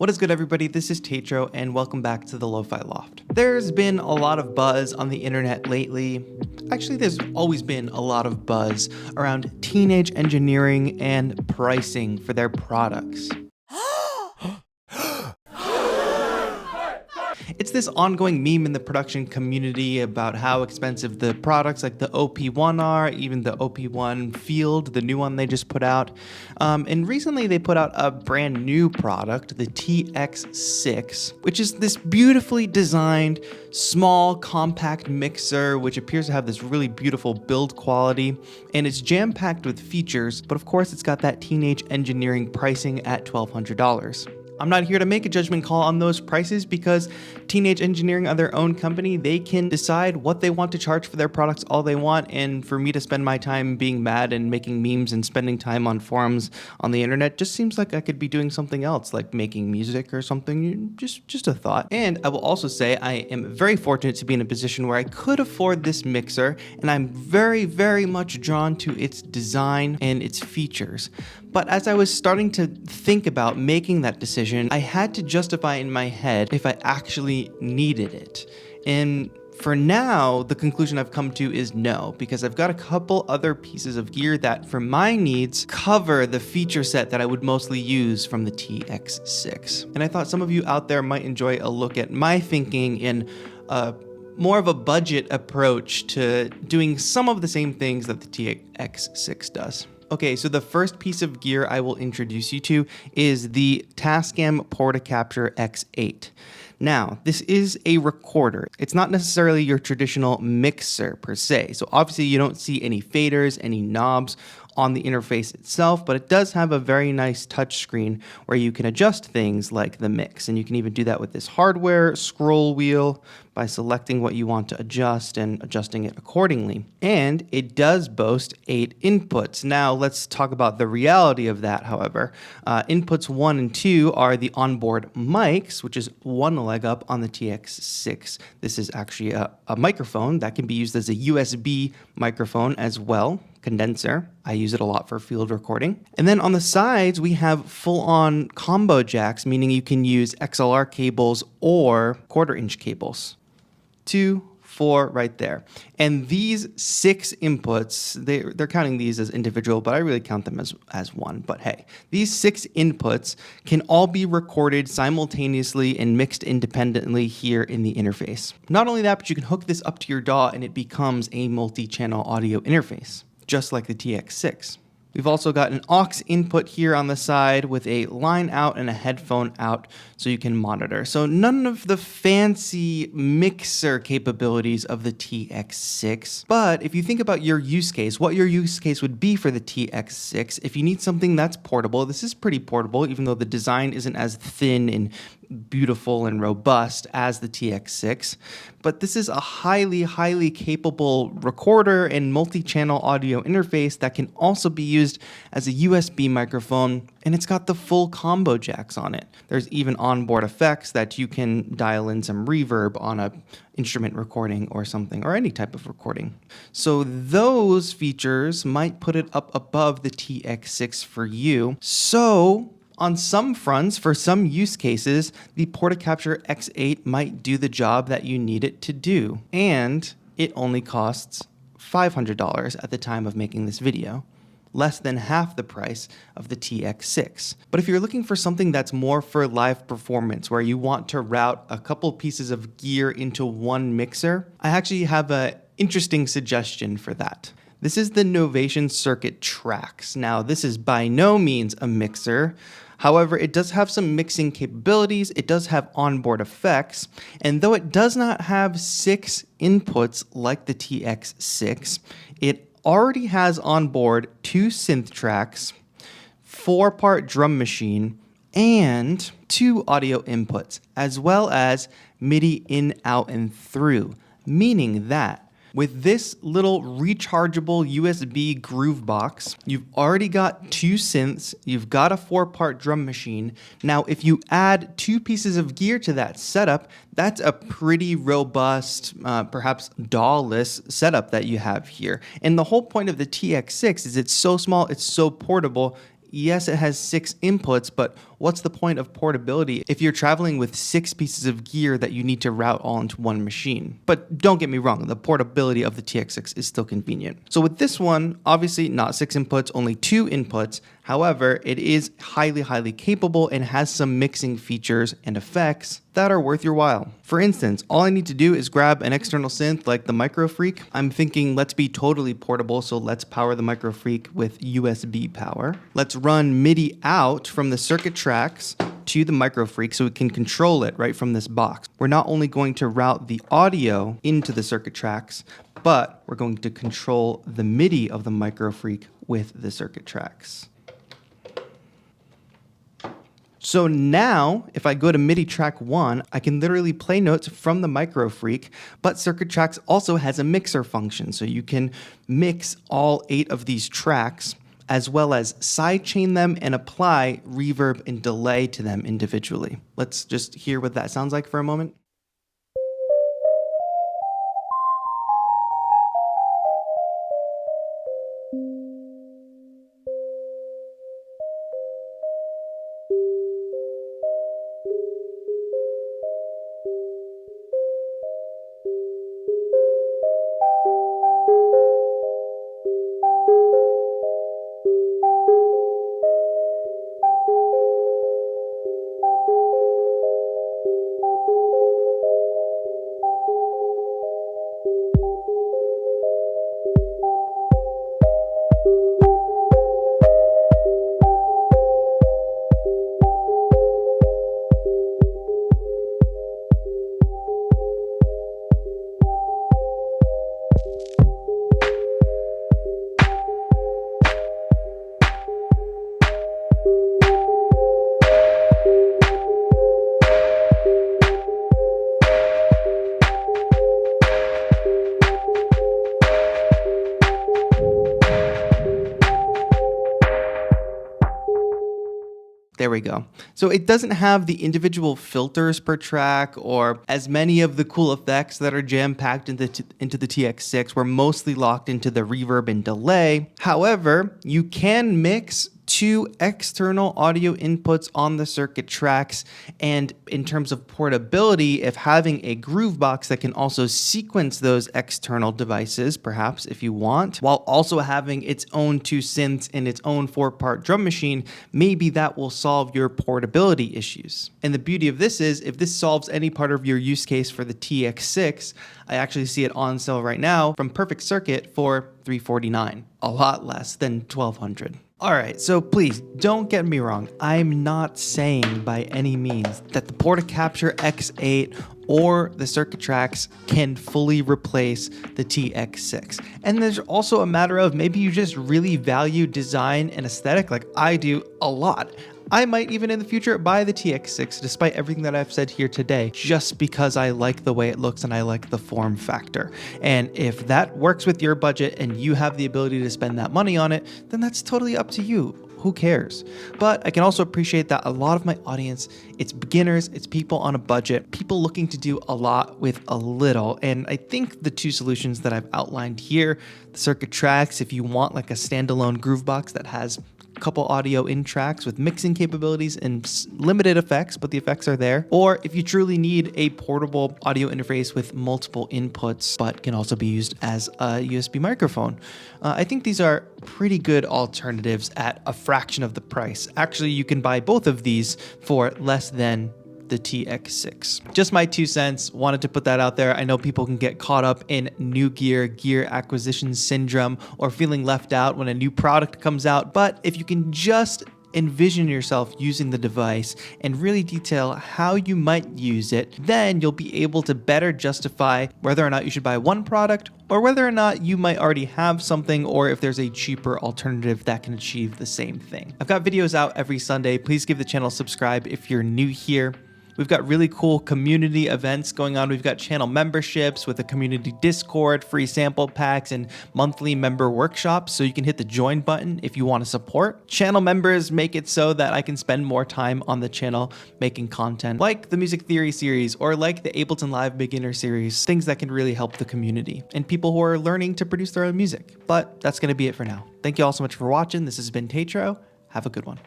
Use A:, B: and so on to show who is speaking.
A: What is good, everybody? This is TAETRO, and welcome back to the Lo-Fi Loft. There's been a lot of buzz on the internet lately. Actually, there's always been a lot of buzz around teenage engineering and pricing for their products. It's this ongoing meme in the production community about how expensive the products like the OP1 are, even the OP1 Field, the new one they just put out. And recently they put out a brand new product, the TX-6, which is this beautifully designed, small, compact mixer, which appears to have this really beautiful build quality. And it's jam-packed with features, but of course it's got that teenage engineering pricing at $1,200. I'm not here to make a judgment call on those prices because Teenage Engineering are their own company. They can decide what they want to charge for their products all they want, and for me to spend my time being mad and making memes and spending time on forums on the internet just seems like I could be doing something else, like making music or something. Just a thought. And I will also say I am very fortunate to be in a position where I could afford this mixer, and I'm very, very much drawn to its design and its features. But as I was starting to think about making that decision, I had to justify in my head if I actually needed it. And for now, the conclusion I've come to is no, because I've got a couple other pieces of gear that, for my needs, cover the feature set that I would mostly use from the TX-6. And I thought some of you out there might enjoy a look at my thinking in more of a budget approach to doing some of the same things that the TX-6 does. Okay, so the first piece of gear I will introduce you to is the Tascam Portacapture X8. Now, this is a recorder. It's not necessarily your traditional mixer per se. So obviously you don't see any faders, any knobs on the interface itself, but it does have a very nice touch screen where you can adjust things like the mix. And you can even do that with this hardware scroll wheel by selecting what you want to adjust and adjusting it accordingly. And it does boast 8 inputs. Now let's talk about the reality of that, however. Inputs 1 and 2 are the onboard mics, which is one leg up on the TX-6. This is actually a microphone that can be used as a USB microphone as well. Condenser. I use it a lot for field recording. And then on the sides, we have full-on combo jacks, meaning you can use XLR cables or 1/4-inch cables. 2, 4 right there. And these 6 inputs, they're counting these as individual, but I really count them as one. But hey, these 6 inputs can all be recorded simultaneously and mixed independently here in the interface. Not only that, but you can hook this up to your DAW and it becomes a multi-channel audio interface, just like the TX-6. We've also got an aux input here on the side with a line out and a headphone out so you can monitor. So none of the fancy mixer capabilities of the TX-6. But if you think about your use case, what your use case would be for the TX-6, if you need something that's portable, this is pretty portable, even though the design isn't as thin and beautiful and robust as the TX-6, but this is a highly capable recorder and multi-channel audio interface that can also be used as a USB microphone, and it's got the full combo jacks on it. There's even onboard effects that you can dial in some reverb on a instrument recording or something, or any type of recording. So those features might put it up above the TX-6 for you. So on some fronts, for some use cases, the Portacapture X8 might do the job that you need it to do. And it only costs $500 at the time of making this video, less than half the price of the TX-6. But if you're looking for something that's more for live performance, where you want to route a couple pieces of gear into one mixer, I actually have an interesting suggestion for that. This is the Novation Circuit Trax. Now, this is by no means a mixer. However, it does have some mixing capabilities, it does have onboard effects, and though it does not have 6 inputs like the TX-6, it already has on board 2 synth tracks, 4-part drum machine, and 2 audio inputs, as well as MIDI in, out, and through, meaning that with this little rechargeable USB groove box, you've already got 2 synths, you've got a 4-part drum machine. Now, if you add 2 pieces of gear to that setup, that's a pretty robust, perhaps DAW-less setup that you have here. And the whole point of the TX-6 is it's so small, it's so portable. Yes, it has 6 inputs, but what's the point of portability if you're traveling with 6 pieces of gear that you need to route all into one machine? But don't get me wrong, the portability of the TX6 is still convenient. So with this one, obviously not 6 inputs, only 2 inputs. However, it is highly capable and has some mixing features and effects that are worth your while. For instance, all I need to do is grab an external synth like the MicroFreak. I'm thinking let's be totally portable, so let's power the MicroFreak with USB power. Let's run MIDI out from the circuit tracks to the MicroFreak so we can control it right from this box. We're not only going to route the audio into the circuit tracks, but we're going to control the MIDI of the MicroFreak with the circuit tracks. So now, if I go to MIDI track 1, I can literally play notes from the MicroFreak, but Circuit Tracks also has a mixer function, so you can mix all 8 of these tracks, as well as sidechain them and apply reverb and delay to them individually. Let's just hear what that sounds like for a moment. There we go. So it doesn't have the individual filters per track or as many of the cool effects that are jam-packed into the TX6. We're mostly locked into the reverb and delay. However, you can mix 2 external audio inputs on the circuit tracks, and in terms of portability, if having a groove box that can also sequence those external devices, perhaps if you want, while also having its own 2 synths and its own 4-part drum machine, maybe that will solve your portability issues. And the beauty of this is, if this solves any part of your use case for the TX6, I actually see it on sale right now from Perfect Circuit for $349, a lot less than $1,200. All right, so please don't get me wrong. I'm not saying by any means that the Portacapture X8 or the circuit tracks can fully replace the TX6. And there's also a matter of maybe you just really value design and aesthetic like I do a lot. I might even in the future buy the TX6 despite everything that I've said here today, just because I like the way it looks and I like the form factor. And if that works with your budget and you have the ability to spend that money on it, then that's totally up to you. Who cares? But I can also appreciate that a lot of my audience, it's beginners, it's people on a budget, people looking to do a lot with a little. And I think the 2 solutions that I've outlined here, the circuit tracks, if you want like a standalone groove box that has couple audio in tracks with mixing capabilities and limited effects, but the effects are there. Or if you truly need a portable audio interface with multiple inputs, but can also be used as a USB microphone. I think these are pretty good alternatives at a fraction of the price. Actually, you can buy both of these for less than the TX6. Just my 2 cents, wanted to put that out there. I know people can get caught up in new gear acquisition syndrome, or feeling left out when a new product comes out. But if you can just envision yourself using the device and really detail how you might use it, then you'll be able to better justify whether or not you should buy one product or whether or not you might already have something, or if there's a cheaper alternative that can achieve the same thing. I've got videos out every Sunday. Please give the channel a subscribe if you're new here. We've got really cool community events going on. We've got channel memberships with a community Discord, free sample packs, and monthly member workshops. So you can hit the join button if you want to support. Channel members make it so that I can spend more time on the channel making content like the Music Theory series or like the Ableton Live Beginner series, things that can really help the community and people who are learning to produce their own music. But that's going to be it for now. Thank you all so much for watching. This has been TAETRO. Have a good one.